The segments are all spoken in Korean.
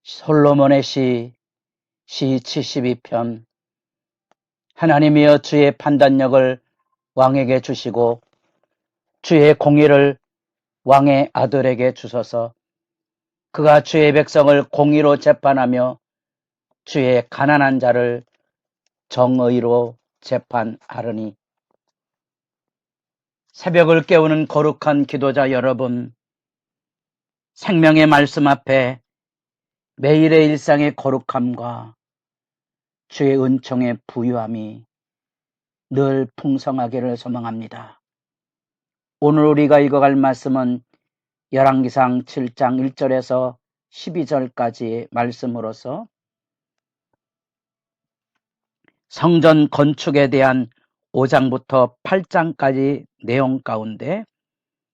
솔로몬의 시 72편. 하나님이여 주의 판단력을 왕에게 주시고 주의 공의를 왕의 아들에게 주소서. 그가 주의 백성을 공의로 재판하며 주의 가난한 자를 정의로 재판하르니. 새벽을 깨우는 거룩한 기도자 여러분, 생명의 말씀 앞에 매일의 일상의 거룩함과 주의 은총의 부유함이 늘 풍성하기를 소망합니다. 오늘 우리가 읽어갈 말씀은 열왕기상 7장 1절에서 12절까지의 말씀으로서 성전 건축에 대한 5장부터 8장까지 내용 가운데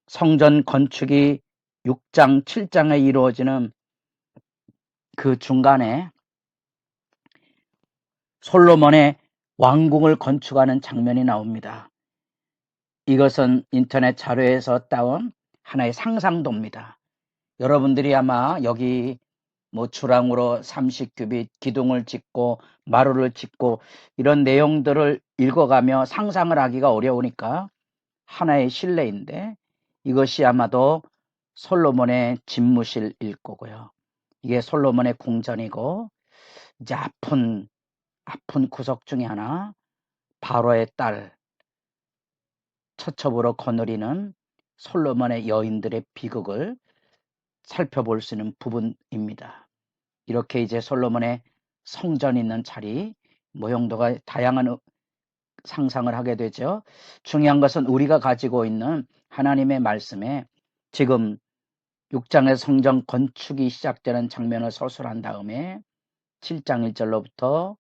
성전 건축이 6장, 7장에 이루어지는 그 중간에 솔로몬의 왕궁을 건축하는 장면이 나옵니다. 이것은 인터넷 자료에서 따온 하나의 상상도입니다. 여러분들이 아마 여기 주랑으로 30규빗 기둥을 짓고 마루를 짓고 이런 내용들을 읽어가며 상상을 하기가 어려우니까 하나의 실내인데, 이것이 아마도 솔로몬의 집무실일 거고요. 이게 솔로몬의 궁전이고, 이제 아픈 구석 중에 하나, 바로의 딸 처첩으로 거느리는 솔로몬의 여인들의 비극을 살펴볼 수 있는 부분입니다. 이렇게 이제 솔로몬의 성전이 있는 자리, 모형도가 다양한 상상을 하게 되죠. 중요한 것은 우리가 가지고 있는 하나님의 말씀에 지금 6장의 성전 건축이 시작되는 장면을 서술한 다음에 7장 1절로부터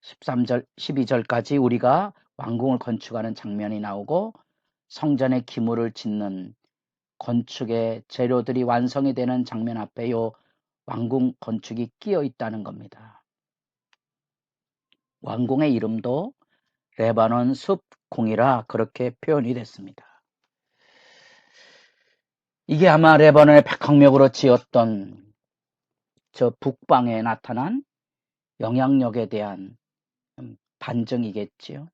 13절, 12절까지 우리가 왕궁을 건축하는 장면이 나오고, 성전의 기물을 짓는 건축의 재료들이 완성이 되는 장면 앞에 요 왕궁 건축이 끼어 있다는 겁니다. 왕궁의 이름도 레바논 숲궁이라 그렇게 표현이 됐습니다. 이게 아마 레바논의 백항목으로 지었던 저 북방에 나타난 영향력에 대한 반증이겠지요.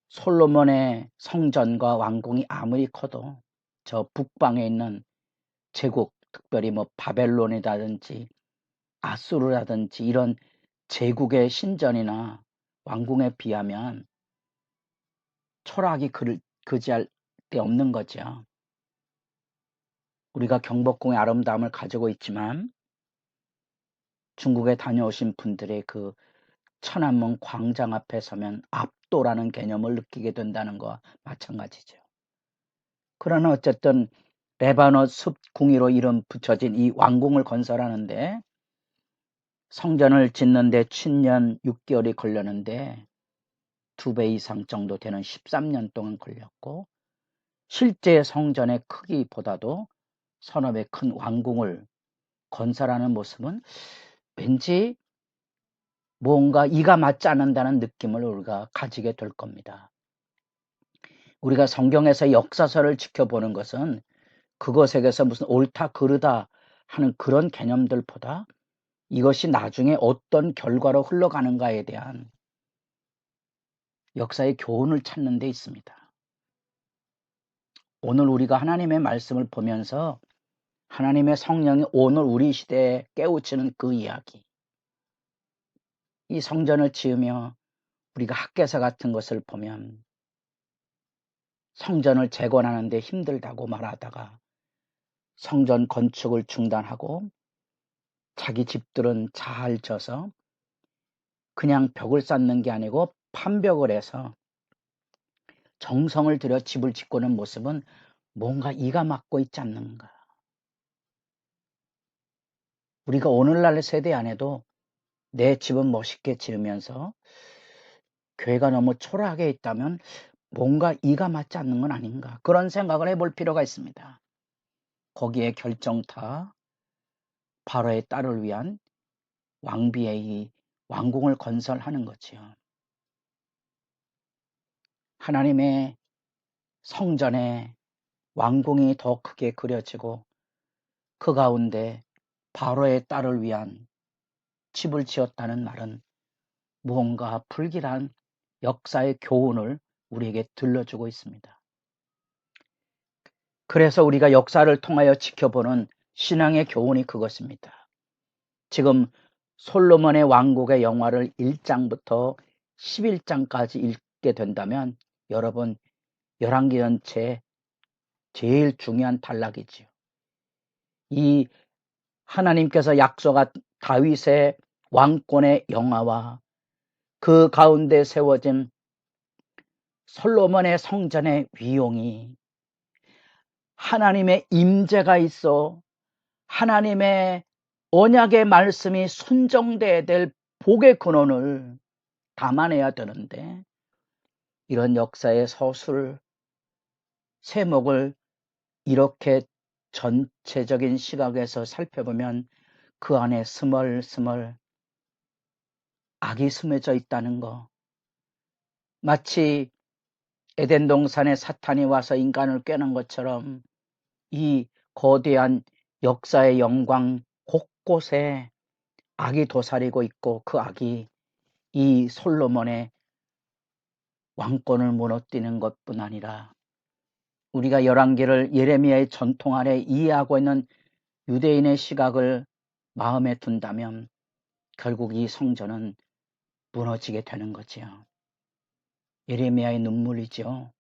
솔로몬의 성전과 왕궁이 아무리 커도 저 북방에 있는 제국, 특별히 바벨론이라든지 아수르라든지 이런 제국의 신전이나 왕궁에 비하면 초라하기 그지할 데 없는 거죠. 우리가 경복궁의 아름다움을 가지고 있지만 중국에 다녀오신 분들의 그 천안문 광장 앞에 서면 압도라는 개념을 느끼게 된다는 것과 마찬가지죠. 그러나 어쨌든 레바논 숲궁이로 이름 붙여진 이 왕궁을 건설하는데, 성전을 짓는데 7년 6개월이 걸렸는데 2배 이상 정도 되는 13년 동안 걸렸고, 실제 성전의 크기보다도 서너 배 큰 왕궁을 건설하는 모습은 왠지 뭔가 이가 맞지 않는다는 느낌을 우리가 가지게 될 겁니다. 우리가 성경에서 역사서를 지켜보는 것은 그것에게서 무슨 옳다 그르다 하는 그런 개념들보다 이것이 나중에 어떤 결과로 흘러가는가에 대한 역사의 교훈을 찾는 데 있습니다. 오늘 우리가 하나님의 말씀을 보면서 하나님의 성령이 오늘 우리 시대에 깨우치는 그 이야기, 이 성전을 지으며 우리가 학개서 같은 것을 보면 성전을 재건하는 데 힘들다고 말하다가 성전 건축을 중단하고 자기 집들은 잘 져서 그냥 벽을 쌓는 게 아니고 판벽을 해서 정성을 들여 집을 짓고는 모습은 뭔가 이가 맞고 있지 않는가. 우리가 오늘날 세대 안에도 내 집은 멋있게 지으면서 교회가 너무 초라하게 있다면 뭔가 이가 맞지 않는 건 아닌가, 그런 생각을 해볼 필요가 있습니다. 거기에 결정타 바로의 딸을 위한 왕비의 이 왕궁을 건설하는 거지요. 하나님의 성전에 왕궁이 더 크게 그려지고 그 가운데 바로의 딸을 위한 집을 지었다는 말은 무언가 불길한 역사의 교훈을 우리에게 들려주고 있습니다. 그래서 우리가 역사를 통하여 지켜보는 신앙의 교훈이 그것입니다. 지금 솔로몬의 왕국의 영화를 1장부터 11장까지 읽게 된다면 여러분 열왕기 전체 제일 중요한 단락이지요. 이 하나님께서 약속한 다윗의 왕권의 영화와 그 가운데 세워진 솔로몬의 성전의 위용이 하나님의 임재가 있어 하나님의 언약의 말씀이 순종돼야 될 복의 근원을 담아내야 되는데 이런 역사의 서술 세목을 이렇게 전체적인 시각에서 살펴보면 그 안에 스멀스멀 악이 스며져 있다는 거, 마치 에덴 동산에 사탄이 와서 인간을 꿰는 것처럼 이 거대한 역사의 영광 곳곳에 악이 도사리고 있고 그 악이 이 솔로몬의 왕권을 무너뜨리는 것뿐 아니라 우리가 열왕기를 예레미야의 전통 아래 이해하고 있는 유대인의 시각을 마음에 둔다면 결국 이 성전은 무너지게 되는 거지요. 예레미야의 눈물이죠.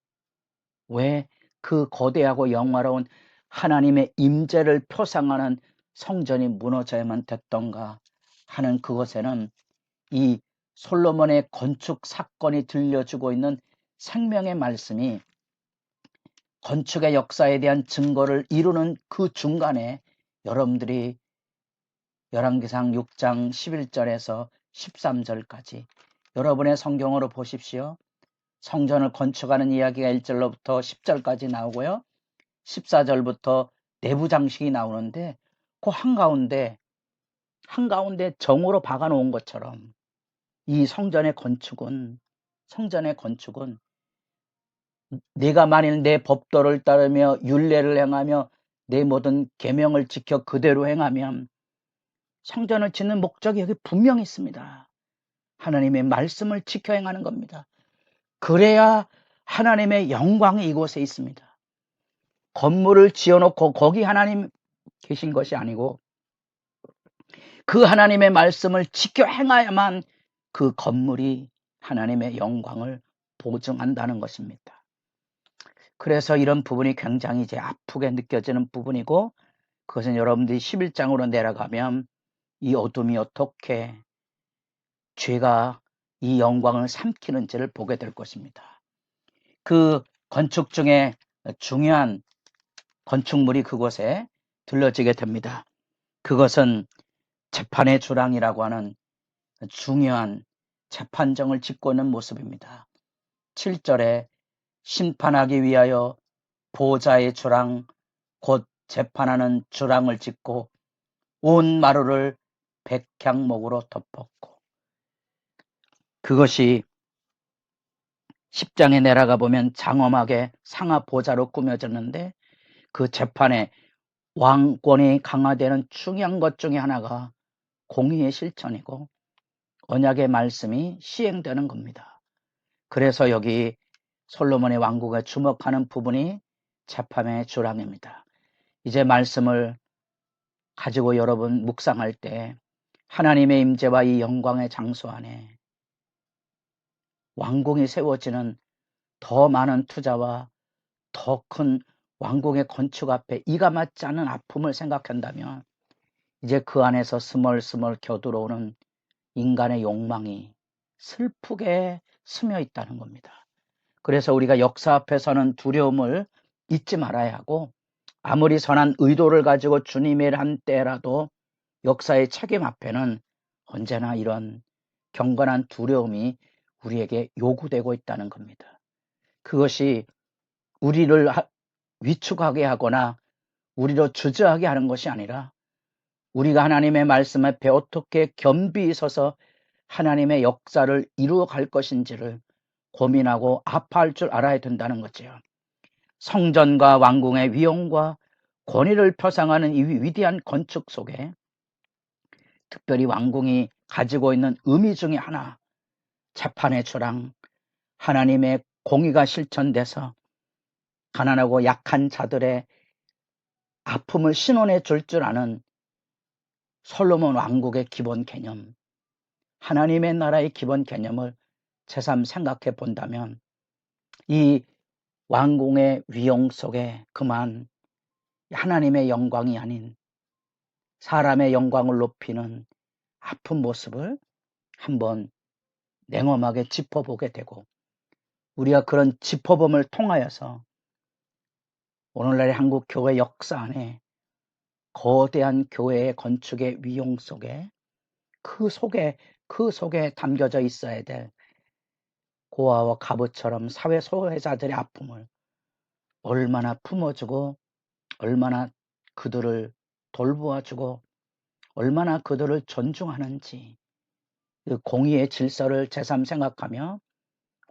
왜 그 거대하고 영화로운 하나님의 임재를 표상하는 성전이 무너져야만 됐던가 하는 그것에는 이 솔로몬의 건축 사건이 들려주고 있는 생명의 말씀이 건축의 역사에 대한 증거를 이루는 그 중간에 여러분들이 열왕기상 6장 11절에서 13절까지 여러분의 성경으로 보십시오. 성전을 건축하는 이야기가 1절로부터 10절까지 나오고요. 14절부터 내부 장식이 나오는데 그 한가운데 정으로 박아놓은 것처럼 이 성전의 건축은 네가 만일 내 법도를 따르며 율례를 행하며 내 모든 계명을 지켜 그대로 행하면 성전을 짓는 목적이 여기 분명히 있습니다. 하나님의 말씀을 지켜 행하는 겁니다. 그래야 하나님의 영광이 이곳에 있습니다. 건물을 지어놓고 거기 하나님 계신 것이 아니고 그 하나님의 말씀을 지켜 행해야만 그 건물이 하나님의 영광을 보증한다는 것입니다. 그래서 이런 부분이 굉장히 이제 아프게 느껴지는 부분이고 그것은 여러분들이 11장으로 내려가면 이 어둠이 어떻게 죄가 이 영광을 삼키는지를 보게 될 것입니다. 그 건축 중에 중요한 건축물이 그곳에 들러지게 됩니다. 그것은 재판의 주랑이라고 하는 중요한 재판정을 짓고 있는 모습입니다. 7절에 심판하기 위하여 보좌의 주랑 곧 재판하는 주랑을 짓고 온 마루를 백향목으로 덮었고 그것이 10장에 내려가 보면 장엄하게 상하 보좌로 꾸며졌는데 그 재판에 왕권이 강화되는 중요한 것 중에 하나가 공의의 실천이고 언약의 말씀이 시행되는 겁니다. 그래서 여기 솔로몬의 왕국에 주목하는 부분이 재판의 주랑입니다. 이제 말씀을 가지고 여러분 묵상할 때 하나님의 임재와 이 영광의 장소 안에 왕궁이 세워지는 더 많은 투자와 더 큰 왕궁의 건축 앞에 이가 맞지 않는 아픔을 생각한다면 이제 그 안에서 스멀스멀 겨들어오는 인간의 욕망이 슬프게 스며 있다는 겁니다. 그래서 우리가 역사 앞에서는 두려움을 잊지 말아야 하고 아무리 선한 의도를 가지고 주님의 한 때라도 역사의 책임 앞에는 언제나 이런 경건한 두려움이 우리에게 요구되고 있다는 겁니다. 그것이 우리를 위축하게 하거나 우리로 주저하게 하는 것이 아니라 우리가 하나님의 말씀 앞에 어떻게 겸비히 서서 하나님의 역사를 이루어 갈 것인지를 고민하고 아파할 줄 알아야 된다는 거죠. 성전과 왕궁의 위엄과 권위를 표상하는 이 위대한 건축 속에 특별히 왕궁이 가지고 있는 의미 중에 하나, 재판의 주랑, 하나님의 공의가 실천돼서 가난하고 약한 자들의 아픔을 신원해 줄 줄 아는 솔로몬 왕국의 기본 개념, 하나님의 나라의 기본 개념을 새삼 생각해 본다면 이 왕궁의 위용 속에 그만 하나님의 영광이 아닌 사람의 영광을 높이는 아픈 모습을 한번 냉엄하게 짚어보게 되고, 우리가 그런 짚어봄을 통하여서 오늘날의 한국 교회 역사 안에 거대한 교회의 건축의 위용 속에 그 속에 담겨져 있어야 될 고아와 가부처럼 사회 소외자들의 아픔을 얼마나 품어주고, 얼마나 그들을 돌보아주고, 얼마나 그들을 존중하는지, 그 공의의 질서를 새삼 생각하며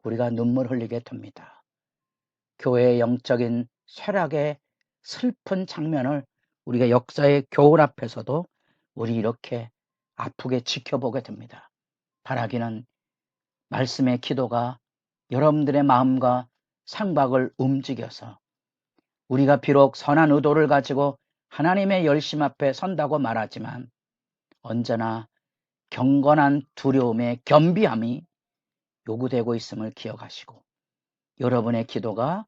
우리가 눈물 흘리게 됩니다. 교회의 영적인 쇠락의 슬픈 장면을 우리가 역사의 교훈 앞에서도 우리 이렇게 아프게 지켜보게 됩니다. 바라기는 말씀의 기도가 여러분들의 마음과 생각을 움직여서 우리가 비록 선한 의도를 가지고 하나님의 열심 앞에 선다고 말하지만 언제나 경건한 두려움의 겸비함이 요구되고 있음을 기억하시고 여러분의 기도가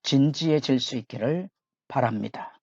진지해질 수 있기를 바랍니다.